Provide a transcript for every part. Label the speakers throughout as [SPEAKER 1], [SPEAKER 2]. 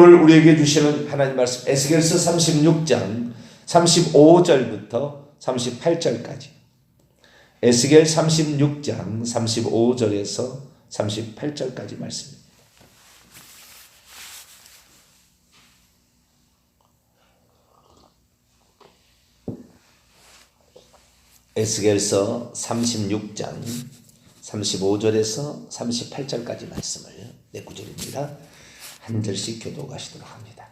[SPEAKER 1] 오늘 우리에게 주시는 하나님 말씀 에스겔서 36장 35절부터 38절까지. 에스겔 36장 35절에서 38절까지 말씀입니다. 에스겔서 36장 35절에서 38절까지 말씀을 내 구절입니다. 한 절씩 교독하시도록 합니다.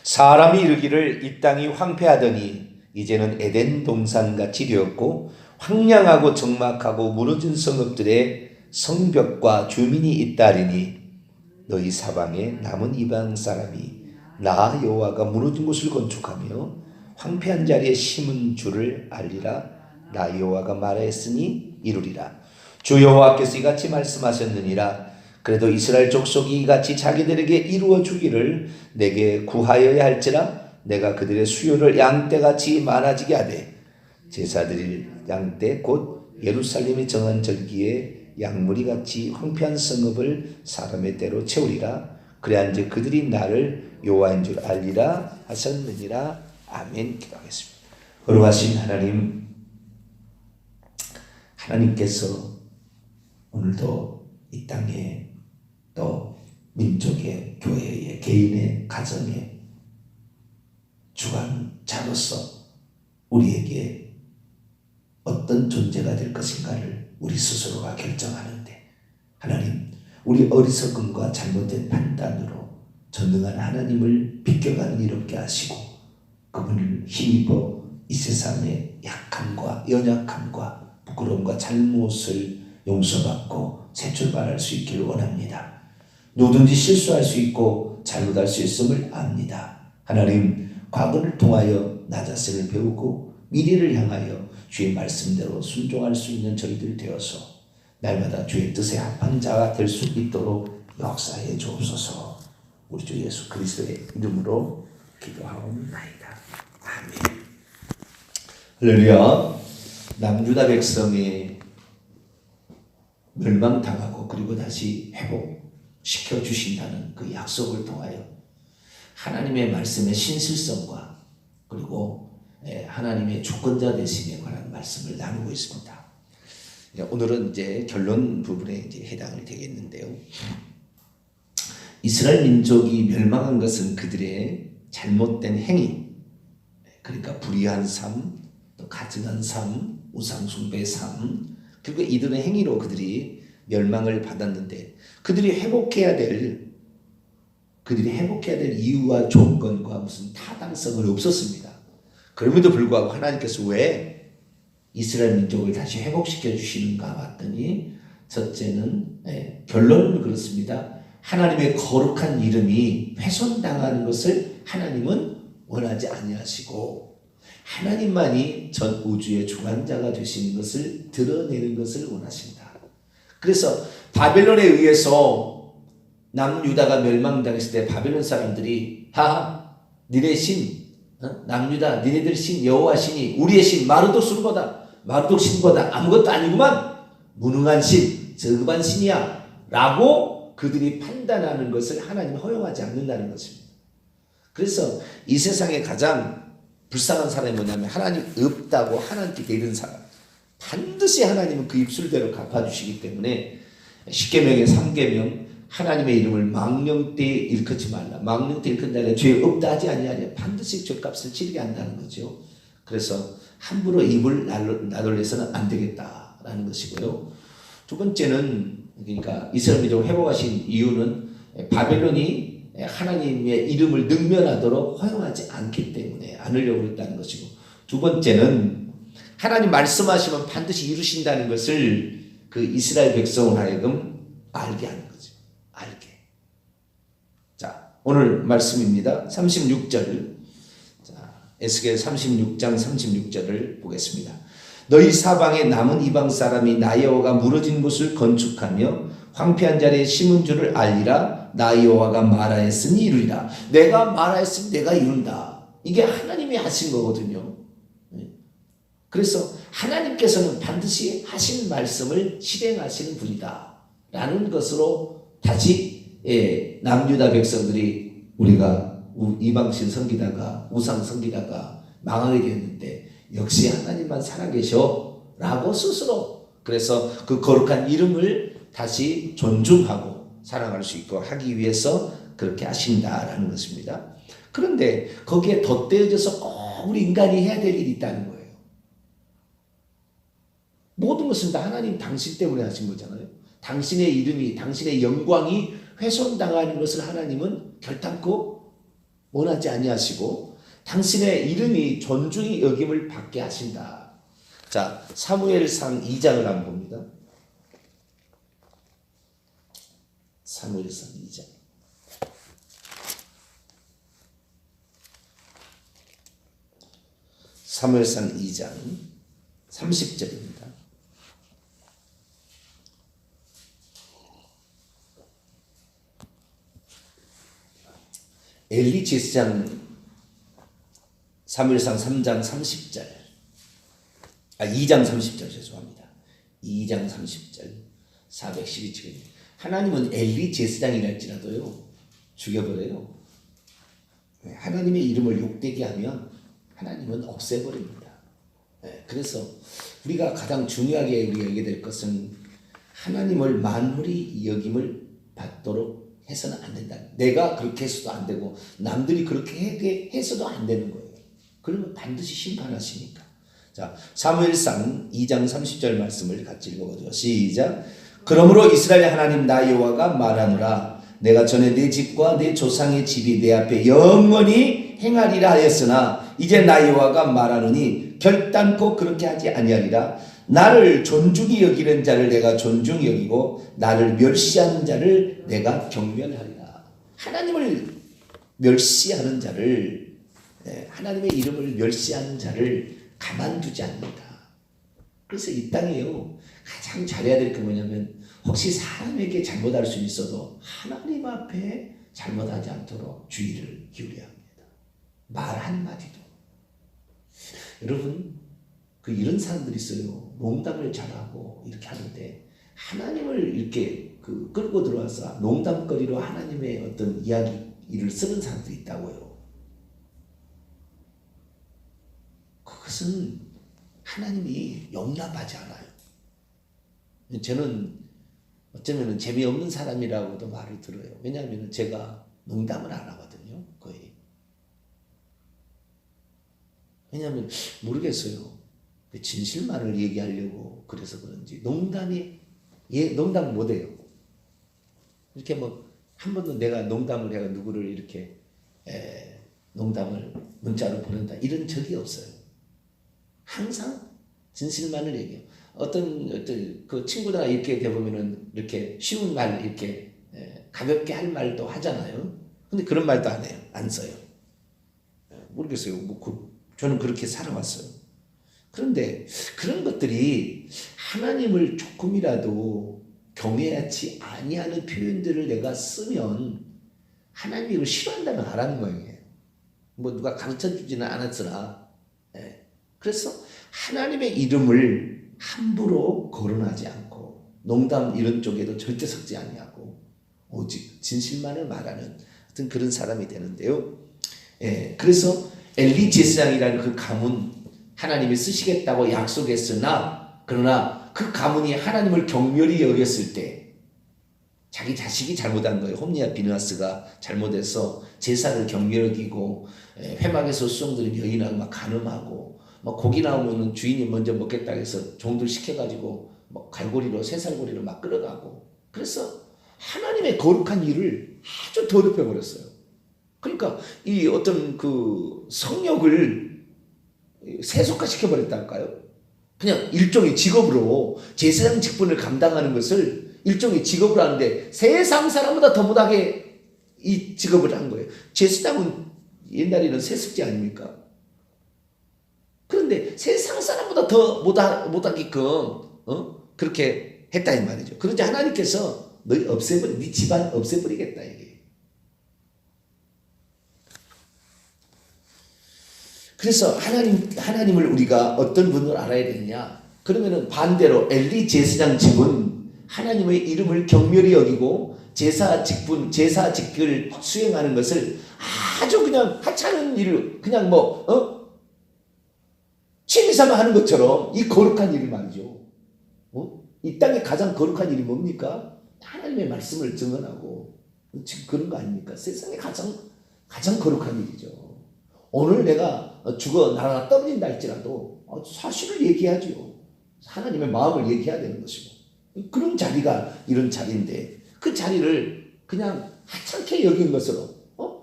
[SPEAKER 1] 사람이 이르기를 이 땅이 황폐하더니 이제는 에덴 동산같이 되었고 황량하고 적막하고 무너진 성읍들의 성벽과 주민이 있다리니 너희 사방에 남은 이방 사람이 나 여호와가 무너진 곳을 건축하며 황폐한 자리에 심은 줄을 알리라. 나 여호와가 말하였으니 이루리라. 주 여호와께서 이같이 말씀하셨느니라. 그래도 이스라엘 족속이 이같이 자기들에게 이루어 주기를 내게 구하여야 할지라. 내가 그들의 수요를 양떼같이 많아지게 하되 제사드릴 양떼 곧 예루살렘이 정한 절기에 양무리같이 황폐한 성읍을 사람의 때로 채우리라. 그래한즉 그들이 나를 여호와인 줄 알리라 하셨느니라. 아멘. 기도하겠습니다. 거룩하신 하나님, 하나님께서 오늘도 이 땅에 또 민족의, 교회의, 개인의, 가정의 주관자로서 우리에게 어떤 존재가 될 것인가를 우리 스스로가 결정하는데, 하나님, 우리 어리석음과 잘못된 판단으로 전능한 하나님을 비껴가는 일 없게 하시고 그분을 힘입어 이 세상의 약함과 연약함과 부끄러움과 잘못을 용서받고 새 출발할 수 있기를 원합니다. 누구든지 실수할 수 있고 잘못할 수 있음을 압니다. 하나님, 과거를 통하여 나 자신을 배우고 미래를 향하여 주의 말씀대로 순종할 수 있는 저희들 되어서 날마다 주의 뜻에 합한 자가 될 수 있도록 역사해 주옵소서. 우리 주 예수 그리스도의 이름으로 기도하옵나이다. 아멘. 할렐루야. 남유다 백성이 멸망당하고 그리고 다시 회복시켜 주신다는 그 약속을 통하여 하나님의 말씀의 신실성과 그리고 하나님의 주권자 되심에 관한 말씀을 나누고 있습니다. 오늘은 이제 결론 부분에 이제 해당이 되겠는데요. 이스라엘 민족이 멸망한 것은 그들의 잘못된 행위, 그러니까 불의한 삶, 또 가증한 삶, 우상숭배의 삶, 그리고 이들의 행위로 그들이 멸망을 받았는데 그들이 회복해야 될 이유와 조건과 무슨 타당성은 없었습니다. 그럼에도 불구하고 하나님께서 왜 이스라엘 민족을 다시 회복시켜 주시는가 봤더니, 첫째는 결론은 그렇습니다. 하나님의 거룩한 이름이 훼손당하는 것을 하나님은 원하지 아니하시고 하나님만이 전 우주의 주관자가 되시는 것을 드러내는 것을 원하십니다. 그래서 바벨론에 의해서 남유다가 멸망당했을 때 바벨론 사람들이 니네 신, 남유다 니네들 신 여호와 신이 우리의 신 마르독 신보다 아무것도 아니구만, 무능한 신, 저급한 신이야 라고 그들이 판단하는 것을 하나님이 허용하지 않는다는 것입니다. 그래서 이 세상에 가장 불쌍한 사람이 뭐냐면 하나님 없다고 하나님께 대는 사람. 반드시 하나님은 그 입술대로 갚아주시기 때문에 십계명의 3계명 하나님의 이름을 망령되이 일컫지 말라. 망령되이 일컫는다. 죄 없다 하지 아니하냐. 반드시 죄값을 치르게 한다는 거죠. 그래서 함부로 입을 나돌려서는 안 되겠다라는 것이고요. 두 번째는, 그러니까 이스라엘 민족을 회복하신 이유는 바벨론이 하나님의 이름을 능멸하도록 허용하지 않기 때문에 않으려고 했다는 것이고, 두 번째는 하나님 말씀하시면 반드시 이루신다는 것을 그 이스라엘 백성을 하여금 알게 하는 거죠. 알게. 자, 오늘 말씀입니다. 36절. 자, 에스겔 36장 36절을 보겠습니다. 너희 사방에 남은 이방 사람이 나 여호와가 무너진 곳을 건축하며 황폐한 자리에 심은 줄을 알리라. 나 여호와가 말하였으니 이루리라. 내가 말하였으니 내가 이룬다. 이게 하나님이 하신 거거든요. 그래서 하나님께서는 반드시 하신 말씀을 실행하시는 분이다 라는 것으로 다시 남유다 백성들이 우리가 이방신 섬기다가 우상 섬기다가 망하게 되었는데 역시 하나님만 살아계셔 라고 스스로 그래서 그 거룩한 이름을 다시 존중하고 살아갈 수 있고 하기 위해서 그렇게 하신다라는 것입니다. 그런데 거기에 덧대어져서 꼭 우리 인간이 해야 될 일이 있다는 거예요. 모든 것은 다 하나님 당신 때문에 하신 거잖아요. 당신의 이름이 당신의 영광이 훼손당하는 것을 하나님은 결단코 원하지 아니하시고 당신의 이름이 존중이 여김을 받게 하신다. 자, 사무엘상 2장을 한번 봅니다. 사무엘상 2장. 사무엘상 2장 30절입니다. 엘리 제사장 사무엘상 3장 30절 2장 30절 죄송합니다. 2장 30절 412절 하나님은 엘리 제사장이랄지라도요 죽여버려요. 하나님의 이름을 욕되게 하면 하나님은 없애버립니다. 그래서 우리가 가장 중요하게 우리가 여기게 될 것은 하나님을 만홀히 여김을 받도록 해서는 안 된다. 내가 그렇게 해서도 안 되고 남들이 그렇게 해서도 안 되는 거예요. 그러면 반드시 심판하시니까. 자, 사무엘상 2장 30절 말씀을 같이 읽어보죠. 시작. 그러므로 이스라엘 하나님 나 여호와가 말하노라. 내가 전에 내 집과 내 조상의 집이 내 앞에 영원히 행하리라 하였으나 이제 나 여호와가 말하노니 결단코 그렇게 하지 아니하리라. 나를 존중히 여기는 자를 내가 존중히 여기고 나를 멸시하는 자를 내가 경멸하리라. 하나님을 멸시하는 자를 하나님의 이름을 멸시하는 자를 가만두지 않는다. 그래서 이 땅에요 가장 잘해야 될 게 뭐냐면 혹시 사람에게 잘못할 수 있어도 하나님 앞에 잘못하지 않도록 주의를 기울여야 합니다. 말 한마디도. 여러분 이런 사람들이 있어요. 농담을 잘하고 이렇게 하는데 하나님을 이렇게 끌고 들어와서 농담거리로 하나님의 어떤 이야기를 쓰는 사람들이 있다고요. 그것은 하나님이 용납하지 않아요. 저는 어쩌면 재미없는 사람이라고도 말을 들어요. 왜냐하면 제가 농담을 안 하거든요. 거의. 왜냐하면 모르겠어요. 진실만을 얘기하려고 그래서 그런지 농담 못해요. 이렇게 한 번도 내가 농담을 해가 누구를 이렇게 농담을 문자로 보낸다 이런 적이 없어요. 항상 진실만을 얘기해요. 어떤 그 친구들과 이렇게 되보면은 이렇게 쉬운 말 이렇게 가볍게 할 말도 하잖아요. 근데 그런 말도 안 해요. 안 써요. 모르겠어요. 저는 그렇게 살아왔어요. 그런데 그런 것들이 하나님을 조금이라도 경외하지 아니하는 표현들을 내가 쓰면 하나님이 이걸 싫어한다는 거라는 거예요. 누가 가르쳐주지는 않았으나 그래서 하나님의 이름을 함부로 거론하지 않고 농담 이런 쪽에도 절대 섞지 아니하고 오직 진실만을 말하는 어떤 그런 사람이 되는데요. 그래서 엘리 제사장이라는 그 가문 하나님이 쓰시겠다고 약속했으나 그러나 그 가문이 하나님을 경멸히 여겼을 때 자기 자식이 잘못한 거예요. 홈리와 비느하스가 잘못해서 제사를 경멸히 여기고 회막에서 수종들이 여인하고 막 간음하고 막 고기 나오면 주인이 먼저 먹겠다 해서 종들 시켜가지고 막 갈고리로 쇠살고리로 막 끌어가고 그래서 하나님의 거룩한 일을 아주 더럽혀 버렸어요. 그러니까 이 어떤 그 성욕을 세속화 시켜버렸달까요? 그냥 일종의 직업으로 제사장 직분을 감당하는 것을 일종의 직업으로 하는데 세상 사람보다 더 못하게 이 직업을 한 거예요. 제사장은 옛날에는 세습제 아닙니까? 그런데 세상 사람보다 더 못하게끔 그렇게 했다 이 말이죠. 그런데 하나님께서 너희 네 집안 없애버리겠다 이게. 그래서 하나님을 우리가 어떤 분을 알아야 되느냐? 그러면은 반대로 엘리 제사장 집은 하나님의 이름을 경멸히 여기고 제사 직을 수행하는 것을 아주 그냥 하찮은 일을 그냥 취미삼아 하는 것처럼 이 거룩한 일을 말이죠. 이 땅의 가장 거룩한 일이 뭡니까? 하나님의 말씀을 증언하고 지금 그런 거 아닙니까? 세상의 가장 거룩한 일이죠. 오늘 내가 죽어 나라가 떨어진다 할지라도 사실을 얘기하죠. 하나님의 마음을 얘기해야 되는 것이고 그런 자리가 이런 자리인데 그 자리를 그냥 하찮게 여긴 것으로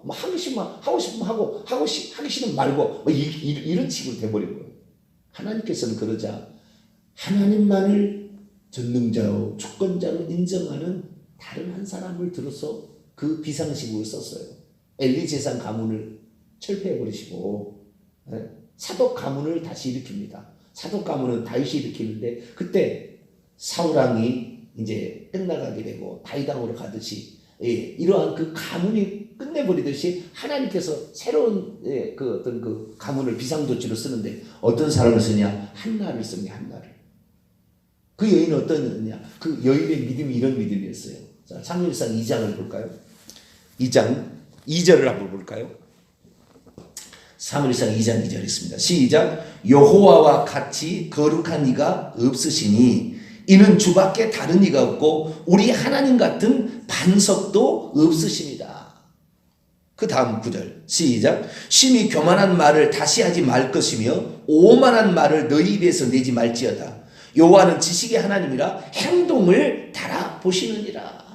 [SPEAKER 1] 하기 싶으면 하고 싶으면 하고 하기 싫으면 말고 이런 식으로 돼버린 거예요. 하나님께서는 그러자 하나님만을 전능자요 주권자로 인정하는 다른 한 사람을 들어서 그 비상식으로 썼어요. 엘리 제사 가문을 철폐해버리시고 사독 가문을 다시 일으킵니다. 사독 가문은 다윗이 일으키는데 그때 사울왕이 이제 끝나가게 되고 다윗왕으로 가듯이 이러한 그 가문이 끝내버리듯이 하나님께서 새로운 그 어떤 그 가문을 비상조치로 쓰는데 어떤 사람을 쓰냐? 한나를 씁니다. 한나를. 그 여인은 어떤 여인이냐? 그 여인의 믿음이 이런 믿음이었어요. 자, 사무엘상 2장을 볼까요? 2장 2절을 한번 볼까요? 사무엘상 2장 2절 있습니다. 시작. 여호와와 같이 거룩한 이가 없으시니 이는 주밖에 다른 이가 없고 우리 하나님 같은 반석도 없으십니다. 그 다음 9절 시작. 심히 교만한 말을 다시 하지 말 것이며 오만한 말을 너희 입에서 내지 말지어다. 여호와는 지식의 하나님이라 행동을 달아보시느니라.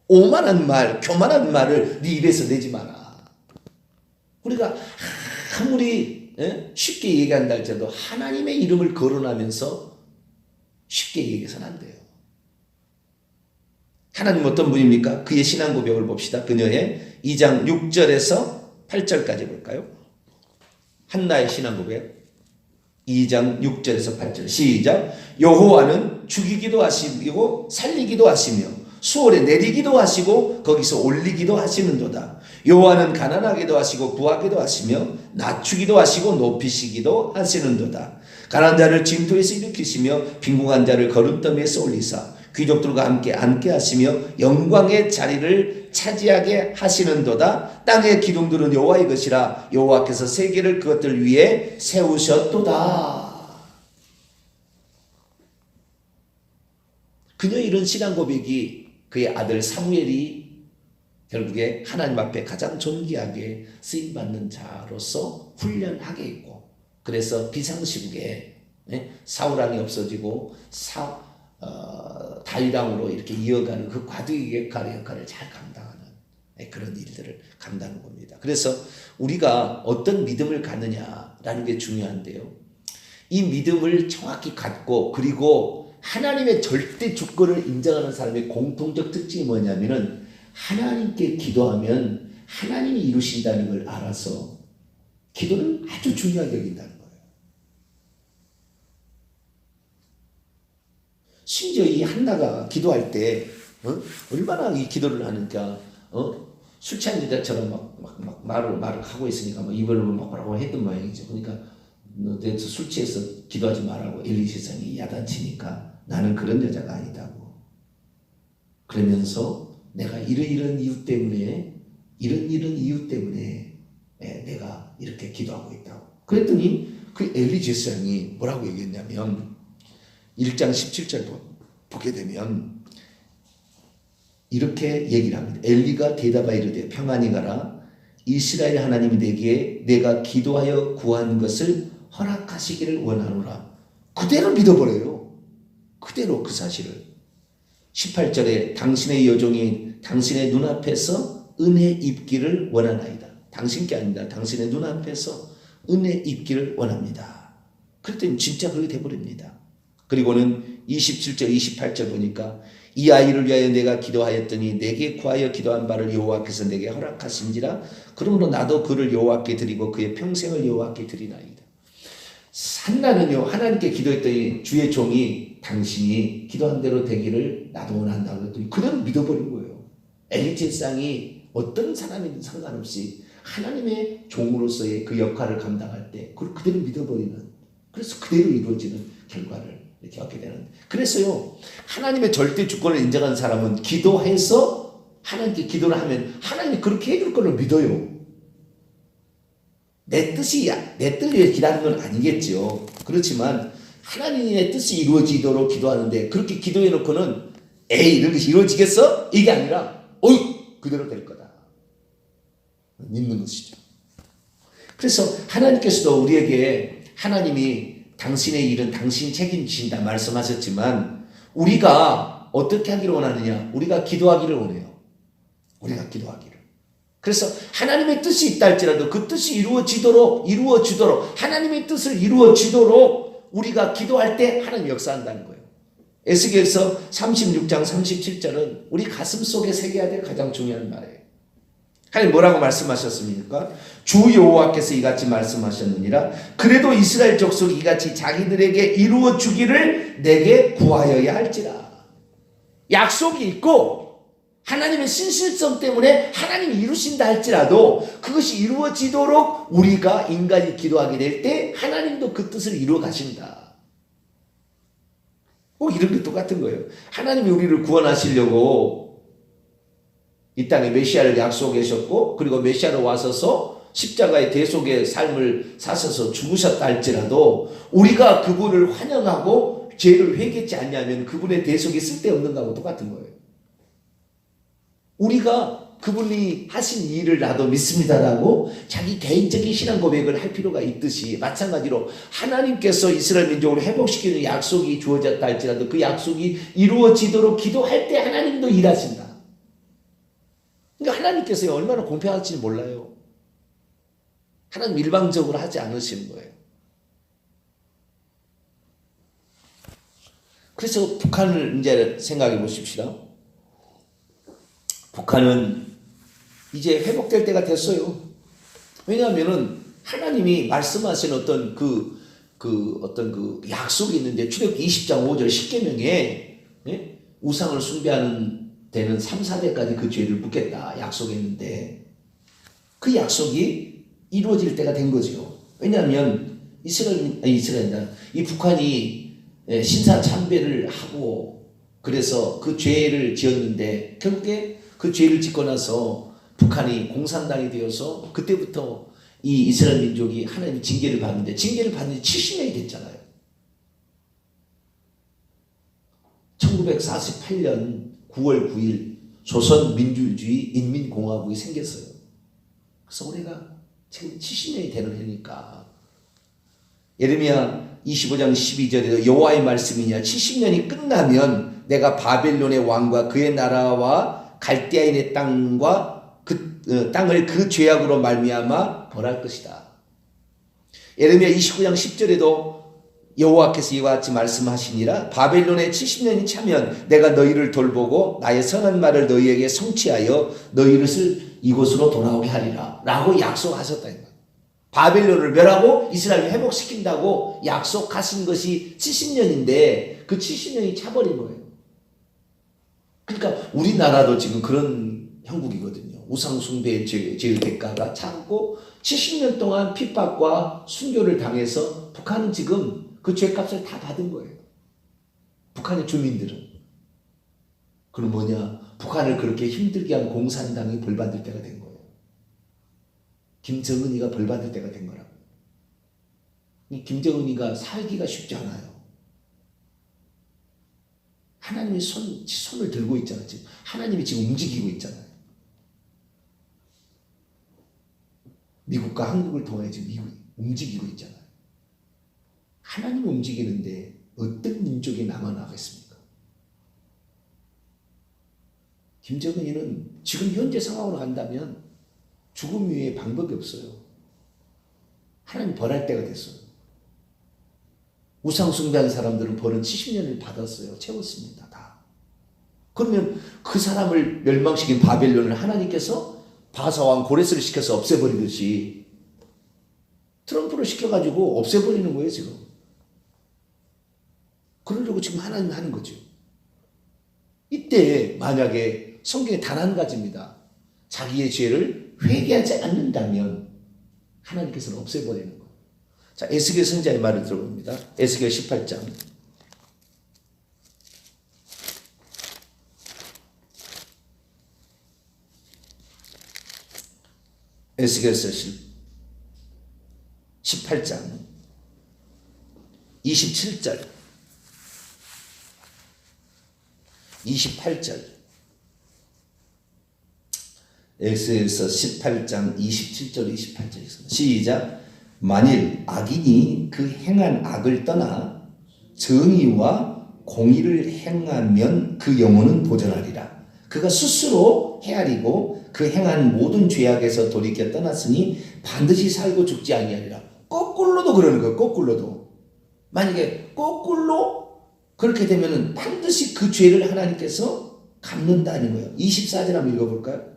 [SPEAKER 1] 오만한 말, 교만한 말을 네 입에서 내지 마라. 우리가 아무리 쉽게 얘기한다 할지라도 하나님의 이름을 거론하면서 쉽게 얘기해서는 안 돼요. 하나님 어떤 분입니까? 그의 신앙 고백을 봅시다. 그녀의 2장 6절에서 8절까지 볼까요? 한나의 신앙 고백 2장 6절에서 8절 시작. 여호와는 죽이기도 하시고 살리기도 하시며 수월에 내리기도 하시고 거기서 올리기도 하시는도다. 여호와는 가난하기도 하시고 부하기도 하시며 낮추기도 하시고 높이시기도 하시는도다. 가난한 자를 진토에서 일으키시며 빈궁한 자를 거름더미에서 올리사 귀족들과 함께 앉게 하시며 영광의 자리를 차지하게 하시는도다. 땅의 기둥들은 여호와의 것이라 여호와께서 세계를 그것들 위에 세우셨도다. 그녀의 이런 신앙 고백이 그의 아들 사무엘이 결국에 하나님 앞에 가장 존귀하게 쓰임받는 자로서 훈련하게 있고 그래서 비상시국에 사울왕이 없어지고 다윗왕으로 이렇게 이어가는 그 과도의 역할을 잘 감당하는 그런 일들을 감당하는 겁니다. 그래서 우리가 어떤 믿음을 갖느냐라는 게 중요한데요. 이 믿음을 정확히 갖고 그리고 하나님의 절대 주권을 인정하는 사람의 공통적 특징이 뭐냐면은 하나님께 기도하면 하나님이 이루신다는 걸 알아서 기도를 아주 중요하게 여긴다는 거예요. 심지어 이 한나가 기도할 때 얼마나 이 기도를 하니까 술 취한 여자처럼 막 말을 하고 있으니까 막 입을 막 뭐라고 했던 모양이죠. 그러니까 너 술 취해서 기도하지 말라고 엘리 세상이 야단치니까 나는 그런 여자가 아니다고. 그러면서 내가 이런 이유 때문에 이런 이유 때문에 내가 이렇게 기도하고 있다고. 그랬더니 그 엘리 제사장이 뭐라고 얘기했냐면 1장 17절 보게 되면 이렇게 얘기를 합니다. 엘리가 대답하여 이르되 평안히 가라. 이스라엘 하나님이 내가 기도하여 구한 것을 허락하시기를 원하노라. 그대로 믿어버려요. 그대로 그 사실을. 18절에 당신의 여종이 당신의 눈앞에서 은혜 입기를 원하나이다. 당신께 아닙니다. 당신의 눈앞에서 은혜 입기를 원합니다. 그랬더니 진짜 그렇게 돼버립니다. 그리고는 27절 28절 보니까 이 아이를 위하여 내가 기도하였더니 내게 구하여 기도한 바를 여호와께서 내게 허락하신지라. 그러므로 나도 그를 여호와께 드리고 그의 평생을 여호와께 드리나이다. 한나는요 하나님께 기도했더니 주의 종이 당신이 기도한 대로 되기를 나도 원한다고 했더니 그대로 믿어버린 거예요. 엘리 제사장이 어떤 사람이든 상관없이 하나님의 종으로서의 그 역할을 감당할 때 그걸 그대로 믿어버리는, 그래서 그대로 이루어지는 결과를 이렇게 얻게 되는. 그래서요, 하나님의 절대 주권을 인정하는 사람은 기도해서 하나님께 기도를 하면 하나님이 그렇게 해줄 걸로 믿어요. 내 뜻을 위해 기도하는 건 아니겠죠. 그렇지만 하나님의 뜻이 이루어지도록 기도하는데, 그렇게 기도해 놓고는 에이 이런 것이 이루어지겠어? 이게 아니라 그대로 될 거다 믿는 것이죠. 그래서 하나님께서도 우리에게 하나님이 당신의 일은 당신이 책임지신다 말씀하셨지만, 우리가 어떻게 하기를 원하느냐? 우리가 기도하기를 원해요. 우리가 기도하기를. 그래서 하나님의 뜻이 있다 할지라도 그 뜻이 이루어지도록 하나님의 뜻을 이루어지도록 우리가 기도할 때 하나님 역사한다는 거예요. 에스겔서 36장 37절은 우리 가슴 속에 새겨야 될 가장 중요한 말이에요. 하나님 뭐라고 말씀하셨습니까? 주 여호와께서 이같이 말씀하셨느니라. 그래도 이스라엘 족속이 이같이 자기들에게 이루어 주기를 내게 구하여야 할지라. 약속이 있고 하나님의 신실성 때문에 하나님이 이루신다 할지라도 그것이 이루어지도록 우리가 인간이 기도하게 될 때 하나님도 그 뜻을 이루어 가신다. 이런 게 똑같은 거예요. 하나님이 우리를 구원하시려고 이 땅에 메시아를 약속하셨고, 그리고 메시아로 와서서 십자가의 대속의 삶을 사셔서 죽으셨다 할지라도 우리가 그분을 환영하고 죄를 회개치 않냐면 그분의 대속이 쓸데없는 거하고 똑같은 거예요. 우리가 그분이 하신 일을 나도 믿습니다라고 자기 개인적인 신앙 고백을 할 필요가 있듯이, 마찬가지로 하나님께서 이스라엘 민족을 회복시키는 약속이 주어졌다 할지라도 그 약속이 이루어지도록 기도할 때 하나님도 일하신다. 그러니까 하나님께서 얼마나 공평할지 몰라요. 하나님 일방적으로 하지 않으시는 거예요. 그래서 북한을 이제 생각해 보십시다. 북한은 이제 회복될 때가 됐어요. 왜냐하면은 하나님이 말씀하신 어떤 그 약속이 있는데, 출애굽기 20장 5절 10계명에 우상을 숭배하는 데는 3, 4대까지 그 죄를 묻겠다 약속했는데, 그 약속이 이루어질 때가 된 거죠. 왜냐하면 이 북한이 신사 참배를 하고 그래서 그 죄를 지었는데, 결국에 그 죄를 짓고 나서 북한이 공산당이 되어서 그때부터 이 이스라엘 민족이 하나님의 징계를 받는데, 징계를 받는 지 70년이 됐잖아요. 1948년 9월 9일 조선민주주의 인민공화국이 생겼어요. 그래서 우리가 지금 70년이 되는 해니까, 예레미야 25장 12절에도 여호와의 말씀이냐 70년이 끝나면 내가 바벨론의 왕과 그의 나라와 갈대아인의 땅과 그 땅을 그 죄악으로 말미암아 벌할 것이다. 예레미야 29장 10절에도 여호와께서 이와 같이 말씀하시니라. 바벨론에 70년이 차면 내가 너희를 돌보고 나의 선한 말을 너희에게 성취하여 너희를 이곳으로 돌아오게 하리라 라고 약속하셨다. 바벨론을 멸하고 이스라엘을 회복시킨다고 약속하신 것이 70년인데 그 70년이 차버린 거예요. 그러니까 우리나라도 지금 그런 형국이거든요. 우상숭배의 죄의 대가가 참고 70년 동안 핍박과 순교를 당해서 북한은 지금 그 죄값을 다 받은 거예요. 북한의 주민들은. 그럼 뭐냐? 북한을 그렇게 힘들게 한 공산당이 벌받을 때가 된 거예요. 김정은이가 벌받을 때가 된 거라고. 이 김정은이가 살기가 쉽지 않아요. 하나님이 손을 들고 있잖아요. 지금 하나님이 지금 움직이고 있잖아요. 미국과 한국을 통해 지금 미국이 움직이고 있잖아요. 하나님이 움직이는데 어떤 민족이 남아나겠습니까? 김정은이는 지금 현재 상황으로 간다면 죽음 위에 방법이 없어요. 하나님 벌할 때가 됐어요. 우상 숭배한 사람들은 벌은 70년을 받았어요. 채웠습니다. 다. 그러면 그 사람을 멸망시킨 바벨론을 하나님께서 바사왕 고레스를 시켜서 없애버리듯이 트럼프를 시켜가지고 없애버리는 거예요. 지금. 그러려고 지금 하나님이 하는 거죠. 이때 만약에 성경에 단 한 가지입니다. 자기의 죄를 회개하지 않는다면 하나님께서는 없애버리는 거예요. 자, 에스겔 선지자의 말을 들어봅니다. 에스겔 18장 에스겔서 18장 27절 28절 에스겔서 18장 27절 28절 있습니다. 시작. 만일 악인이 그 행한 악을 떠나 정의와 공의를 행하면 그 영혼은 보전하리라. 그가 스스로 헤아리고 그 행한 모든 죄악에서 돌이켜 떠났으니 반드시 살고 죽지 아니하리라. 거꾸로도 그러는 거예요. 거꾸로도. 만약에 거꾸로 그렇게 되면은 반드시 그 죄를 하나님께서 갚는다는 거예요. 24절 한번 읽어볼까요?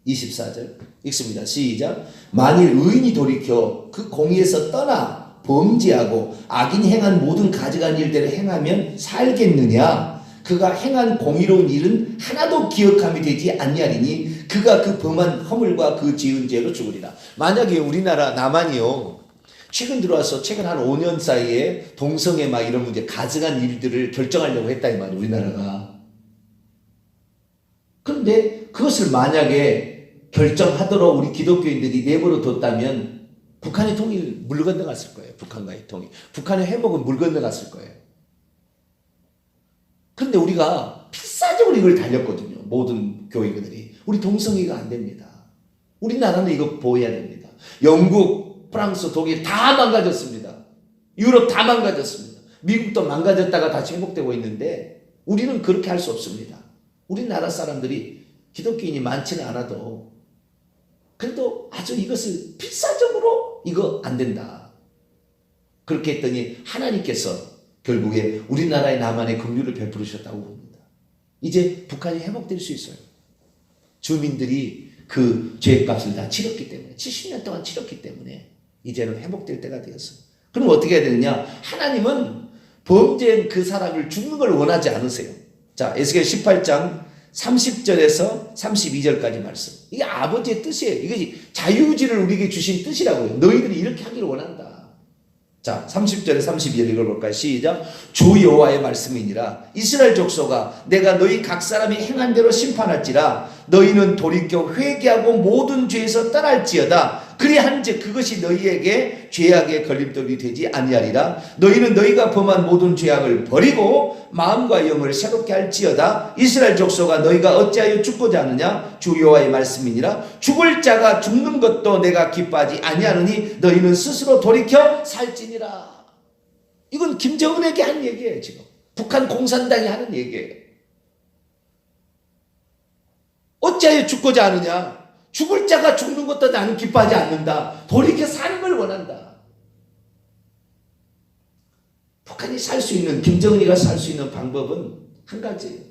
[SPEAKER 1] 24절 읽습니다. 시작. 만일 의인이 돌이켜 그 공의에서 떠나 범죄하고 악인이 행한 모든 가증한 일대로 행하면 살겠느냐? 그가 행한 공의로운 일은 하나도 기억함이 되지 아니하리니 그가 그 범한 허물과 그 지은 죄로 죽으리라. 만약에 우리나라 남한이요, 최근 들어와서 최근 한 5년 사이에 동성애 막 이런 문제 가증한 일들을 결정하려고 했다 이 말이에요. 우리나라가. 그런데 그것을 만약에 결정하도록 우리 기독교인들이 내버려 뒀다면 북한의 통일 물 건너갔을 거예요. 북한과의 통일. 북한의 회복은 물 건너갔을 거예요. 그런데 우리가 필사적으로 이걸 달렸거든요. 모든 교회들이. 우리 동성애가 안 됩니다. 우리나라는 이거 보호해야 됩니다. 영국, 프랑스, 독일 다 망가졌습니다. 유럽 다 망가졌습니다. 미국도 망가졌다가 다시 회복되고 있는데 우리는 그렇게 할 수 없습니다. 우리나라 사람들이 기독교인이 많지는 않아도 그래도 아주 이것을 필사적으로 이거 안 된다. 그렇게 했더니 하나님께서 결국에 우리나라의 남한에 긍휼을 베풀으셨다고 봅니다. 이제 북한이 회복될 수 있어요. 주민들이 그 죄값을 다 치렀기 때문에 70년 동안 치렀기 때문에 이제는 회복될 때가 되었어요. 그럼 어떻게 해야 되느냐? 하나님은 범죄한 그 사람을 죽는 걸 원하지 않으세요. 자, 에스겔 18장 30절에서 32절까지 말씀. 이게 아버지의 뜻이에요. 이것이 자유의지를 우리에게 주신 뜻이라고요. 너희들이 이렇게 하기를 원한다. 자, 30절에 32절 읽어볼까요? 시작. 주 여호와의 말씀이니라. 이스라엘 족속아, 내가 너희 각 사람이 행한 대로 심판할지라. 너희는 돌이켜 회개하고 모든 죄에서 떠날지어다. 그리한즉 그것이 너희에게 죄악의 걸림돌이 되지 아니하리라. 너희는 너희가 범한 모든 죄악을 버리고 마음과 영을 새롭게 할지어다. 이스라엘 족속아, 너희가 어찌하여 죽고자 하느냐? 주 여호와의 말씀이니라. 죽을 자가 죽는 것도 내가 기뻐하지 아니하느니 너희는 스스로 돌이켜 살지니라. 이건 김정은에게 한 얘기예요. 지금 북한 공산당이 하는 얘기예요. 어찌하여 죽고자 하느냐? 죽을 자가 죽는 것도 나는 기뻐하지 않는다. 돌이켜 사는 걸 원한다. 북한이 살 수 있는, 김정은이가 살 수 있는 방법은 한 가지예요.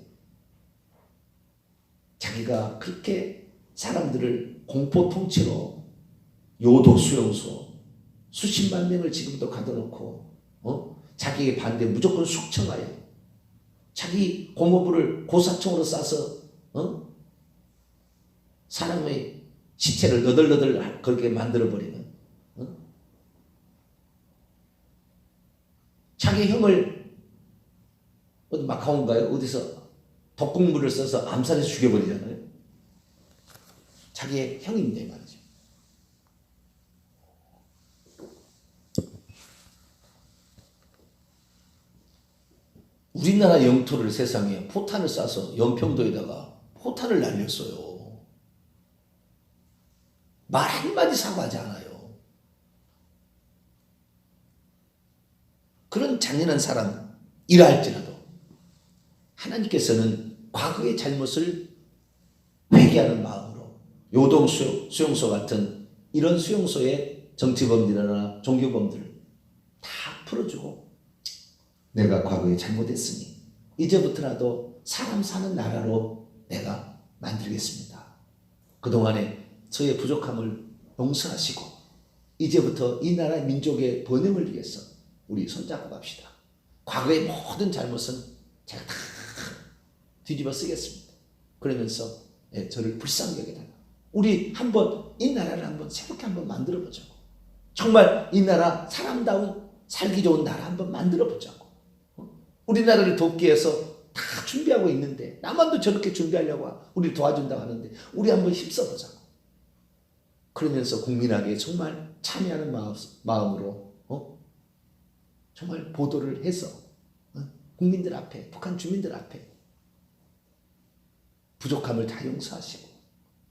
[SPEAKER 1] 자기가 그렇게 사람들을 공포 통치로 요도 수용소 수십만 명을 지금도 가둬놓고 자기에게 반대 무조건 숙청하여 자기 고모부를 고사총으로 쏴서 사람의 시체를 너덜너덜 그렇게 만들어버리는, 자기 형을 어디 마카오인가요? 어디서 독극물을 써서 암살해서 죽여버리잖아요. 자기의 형인데 말이죠. 우리나라 영토를 세상에 포탄을 쏴서 연평도에다가 포탄을 날렸어요. 말 한마디 사과하지 않아요. 그런 잔인한 사람이라 할지라도 하나님께서는 과거의 잘못을 회개하는 마음으로 요동 수용소 같은 이런 수용소의 정치범들이나 종교범들을 다 풀어주고, 내가 과거에 잘못했으니 이제부터라도 사람 사는 나라로 내가 만들겠습니다. 그동안에 저의 부족함을 용서하시고 이제부터 이 나라의 민족의 번영을 위해서 우리 손잡고 갑시다. 과거의 모든 잘못은 제가 다 뒤집어 쓰겠습니다. 그러면서 저를 불쌍히 여겨달라. 우리 한번 이 나라를 한번 새롭게 한번 만들어 보자고. 정말 이 나라 사람다운 살기 좋은 나라 한번 만들어 보자고. 우리나라를 돕기 위해서 다 준비하고 있는데 남한도 저렇게 준비하려고 우리 도와준다고 하는데 우리 한번 힘써보자고. 그러면서 국민에게 정말 참여하는 마음으로 정말 보도를 해서 국민들 앞에, 북한 주민들 앞에 부족함을 다 용서하시고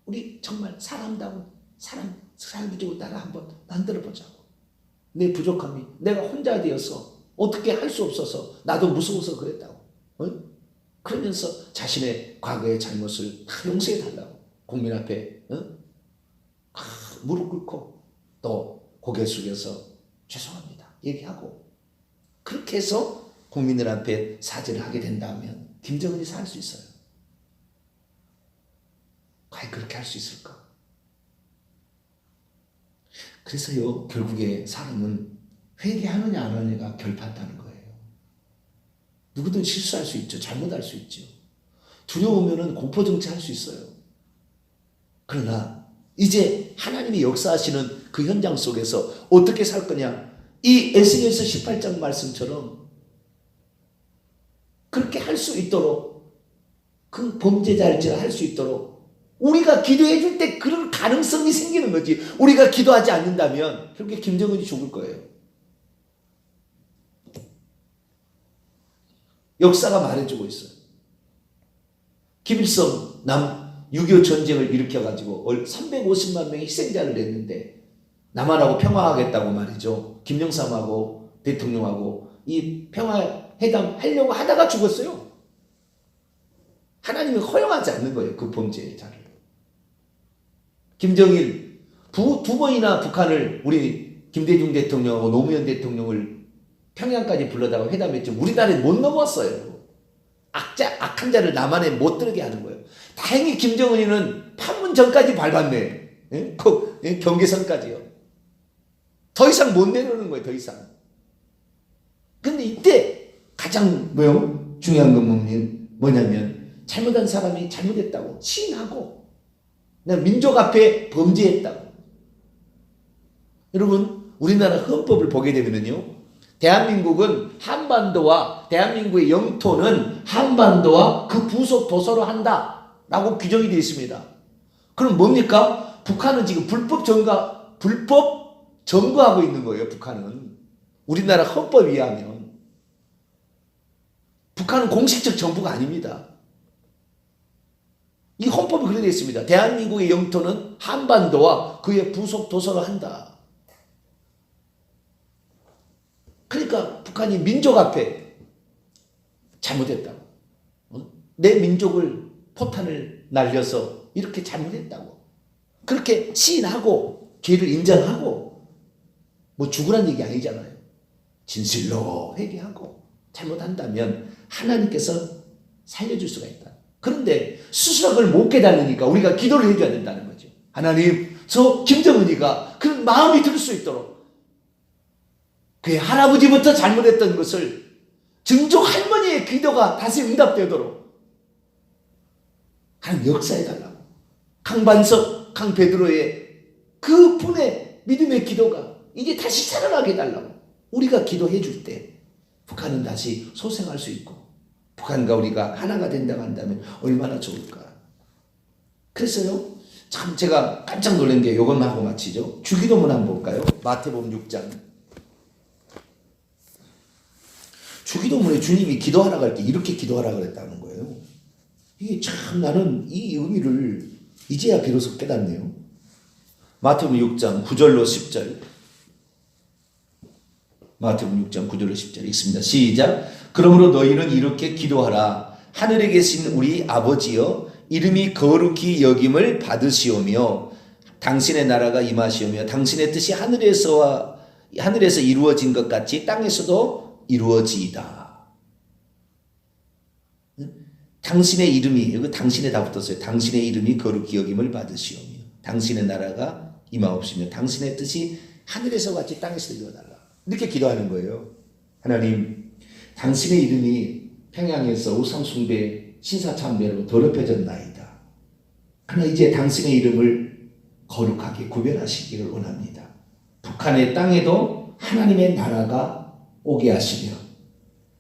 [SPEAKER 1] 우리 정말 사람다운 사람 살기적으로 나라 한번 만들어 보자고. 내 부족함이 내가 혼자 되어서 어떻게 할 수 없어서 나도 무서워서 그랬다고. 그러면서 자신의 과거의 잘못을 다 용서해 달라고 국민 앞에 무릎 꿇고 또 고개 숙여서 죄송합니다 얘기하고 그렇게 해서 국민들 앞에 사죄를 하게 된다면 김정은이 살 수 있어요. 과연 그렇게 할 수 있을까? 그래서요 결국에 사람은 회개하느냐 안 하느냐가 결판다는 거예요. 누구든 실수할 수 있죠. 잘못할 수 있죠. 두려우면 공포정치할 수 있어요. 그러나 이제 하나님이 역사하시는 그 현장 속에서 어떻게 살 거냐. 이 에스겔서 18장 말씀처럼 그렇게 할 수 있도록 그 범죄자일지라 할 수 있도록 우리가 기도해 줄 때 그런 가능성이 생기는 거지. 우리가 기도하지 않는다면 결국에 김정은이 죽을 거예요. 역사가 말해주고 있어요. 김일성 6.25 전쟁을 일으켜가지고 350만 명의 희생자를 냈는데 남한하고 평화하겠다고 말이죠. 김영삼하고 대통령하고 이 평화회담 하려고 하다가 죽었어요. 하나님이 허용하지 않는 거예요. 그 범죄자를. 김정일 두 번이나 북한을 우리 김대중 대통령하고 노무현 대통령을 평양까지 불러다가 회담했죠. 우리나라에 못 넘었어요. 악한 자를 남한에 못 들게 하는 거예요. 다행히 김정은이는 판문점까지 밟았네. 예? 경계선까지요. 더 이상 못 내려오는 거예요. 더 이상. 근데 이때 가장 중요한 건 뭐냐면 잘못한 사람이 잘못했다고 시인하고 민족 앞에 범죄했다고. 여러분 우리나라 헌법을 보게 되면요. 대한민국은 한반도와 대한민국의 영토는 한반도와 그 부속 도서로 한다라고 규정이 되어 있습니다. 그럼 뭡니까? 북한은 지금 불법 점거하고 있는 거예요. 북한은 우리나라 헌법에 의하면 북한은 공식적 정부가 아닙니다. 이 헌법이 그렇게 되어 있습니다. 대한민국의 영토는 한반도와 그의 부속 도서로 한다. 그러니까 북한이 민족 앞에 잘못했다고. 내 민족을 포탄을 날려서 이렇게 잘못했다고. 그렇게 시인하고 죄를 인정하고 죽으란 얘기 아니잖아요. 진실로 회개하고 잘못한다면 하나님께서 살려줄 수가 있다. 그런데 스스로 그걸 못 깨달으니까 우리가 기도를 해줘야 된다는 거죠. 하나님, 저 김정은이가 그런 마음이 들 수 있도록 그의 할아버지부터 잘못했던 것을 증조 할머니의 기도가 다시 응답되도록 하나님 역사해달라고. 강반석, 강베드로의 그 분의 믿음의 기도가 이제 다시 살아나게 해달라고. 우리가 기도해 줄 때 북한은 다시 소생할 수 있고 북한과 우리가 하나가 된다고 한다면 얼마나 좋을까. 그래서요 참 제가 깜짝 놀란 게 이것만 하고 마치죠. 주기도문 한번 볼까요? 마태복음 6장. 주기도문에 주님이 기도하라고 할 때 이렇게 기도하라고 그랬다는 거예요. 이게 참 나는 이 의미를 이제야 비로소 깨닫네요. 마태복음 6장 9절로 10절. 마태복음 6장 9절로 10절 읽습니다. 시작. 그러므로 너희는 이렇게 기도하라. 하늘에 계신 우리 아버지여, 이름이 거룩히 여김을 받으시오며 당신의 나라가 임하시오며 당신의 뜻이 하늘에서 이루어진 것 같이 땅에서도 이루어지이다. 당신의 이름이, 여기 당신에 다 붙었어요. 당신의 이름이 거룩히 여김을 받으시오며 당신의 나라가 임하옵시며 당신의 뜻이 하늘에서 같이 땅에서 이루어달라. 이렇게 기도하는 거예요. 하나님, 당신의 이름이 평양에서 우상숭배, 신사참배로 더럽혀졌나이다. 그러나 이제 당신의 이름을 거룩하게 구별하시기를 원합니다. 북한의 땅에도 하나님의 나라가 오게 하시며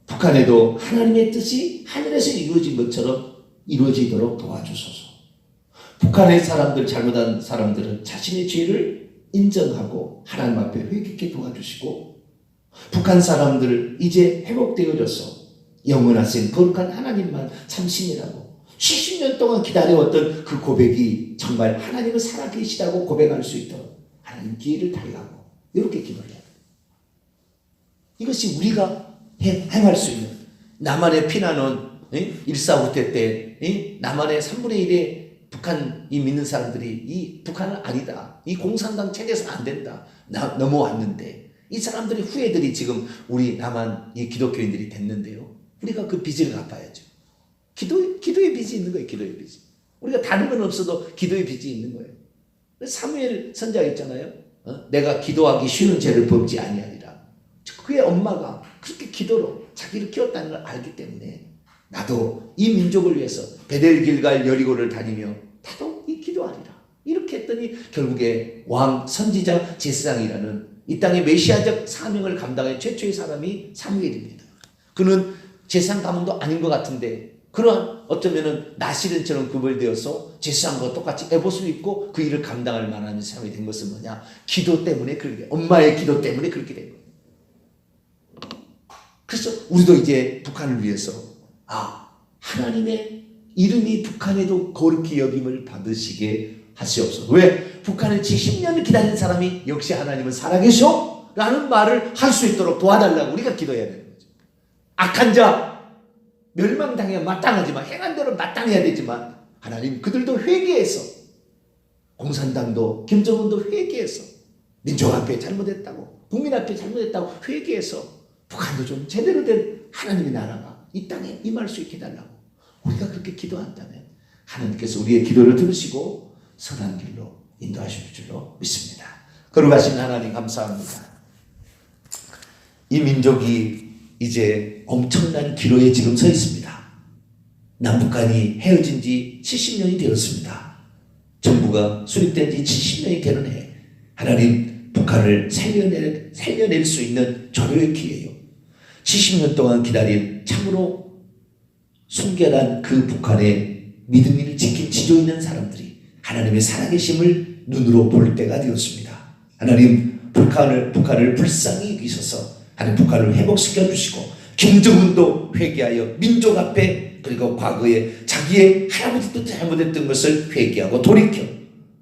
[SPEAKER 1] 북한에도 하나님의 뜻이 하늘에서 이루어진 것처럼 이루어지도록 도와주소서. 북한의 사람들, 잘못한 사람들은 자신의 죄를 인정하고 하나님 앞에 회개케 도와주시고, 북한 사람들 이제 회복되어져서 영원하신 거룩한 하나님만 참 신이라고 70년 동안 기다려왔던 그 고백이 정말 하나님은 살아계시다고 고백할 수 있도록 하나님 기회를 달라고 이렇게 기도해야 돼요. 이것이 우리가 행할 수 있는, 남한의 피난원 1.4후퇴 때 남한의 3분의 1의 북한이 믿는 사람들이 이 북한은 아니다, 이 공산당 체제에서 안 된다 넘어왔는데, 이 사람들이 후예들이 지금 우리 남한 이 기독교인들이 됐는데요, 우리가 그 빚을 갚아야죠. 기도의 빚이 있는 거예요. 기도의 빚이. 우리가 다른 건 없어도 기도의 빚이 있는 거예요. 사무엘 선지자 있잖아요. 내가 기도하기 쉬운 죄를 범지 아니하리라. 그의 엄마가 그렇게 기도로 자기를 키웠다는 걸 알기 때문에 나도 이 민족을 위해서 베델 길갈 여리고를 다니며 나도 이 기도하리라. 이렇게 했더니 결국에 왕 선지자 제사장이라는 이 땅의 메시아적 사명을 감당한 최초의 사람이 사무엘입니다. 그는 제사장 가문도 아닌 것 같은데 그러한 어쩌면은 나시른처럼 구별되어서 제사장과 똑같이 에봇을 입고 그 일을 감당할 만한 사람이 된 것은 뭐냐? 기도 때문에 그렇게, 엄마의 기도 때문에 그렇게 된 거예요. 그래서 우리도 이제 북한을 위해서 하나님의 이름이 북한에도 거룩히 여김을 받으시게 하시옵소서. 왜? 북한을 70년을 기다린 사람이 역시 하나님은 살아계셔? 라는 말을 할 수 있도록 도와달라고 우리가 기도해야 되는 거죠. 악한 자 멸망당해야 마땅하지만, 행한 대로 마땅해야 되지만, 하나님 그들도 회개해서, 공산당도 김정은도 회개해서, 민족 앞에 잘못했다고, 국민 앞에 잘못했다고 회개해서 북한도 좀 제대로 된 하나님의 나라가 이 땅에 임할 수 있게 해달라고 우리가 그렇게 기도한다면 하나님께서 우리의 기도를 들으시고 선한 길로 인도하실 줄로 믿습니다. 거룩하신 하나님 감사합니다. 이 민족이 이제 엄청난 기로에 지금 서 있습니다. 남북한이 헤어진 지 70년이 되었습니다. 정부가 수립된 지 70년이 되는 해, 하나님 북한을 살려낼 수 있는 절호의 기회요. 70년 동안 기다린 참으로 순결한 그 북한의 믿음을 지킨 지조 있는 사람들이 하나님의 살아계심을 눈으로 볼 때가 되었습니다. 하나님 북한을 불쌍히 여기셔서 하나님 북한을 회복시켜 주시고, 김정은도 회개하여 민족 앞에, 그리고 과거에 자기의 할아버지도 잘못했던 것을 회개하고 돌이켜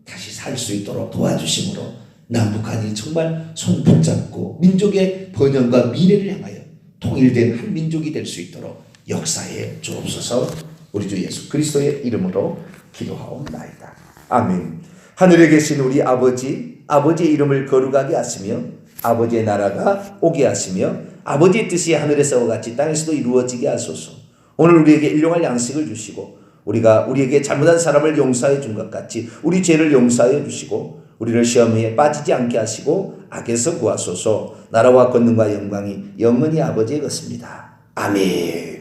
[SPEAKER 1] 다시 살 수 있도록 도와주심으로 남북한이 정말 손 붙잡고 민족의 번영과 미래를 향하여 통일된 한 민족이 될 수 있도록 역사에 주옵소서. 우리 주 예수 그리스도의 이름으로 기도하옵나이다. 아멘. 하늘에 계신 우리 아버지, 아버지의 이름을 거룩하게 하시며 아버지의 나라가 오게 하시며 아버지의 뜻이 하늘에서와 같이 땅에서도 이루어지게 하소서. 오늘 우리에게 일용할 양식을 주시고 우리가 우리에게 잘못한 사람을 용서해 준 것 같이 우리 죄를 용서해 주시고 우리를 시험에 빠지지 않게 하시고 악에서 구하소서. 나라와 권능과 영광이 영원히 아버지의 것입니다. 아멘.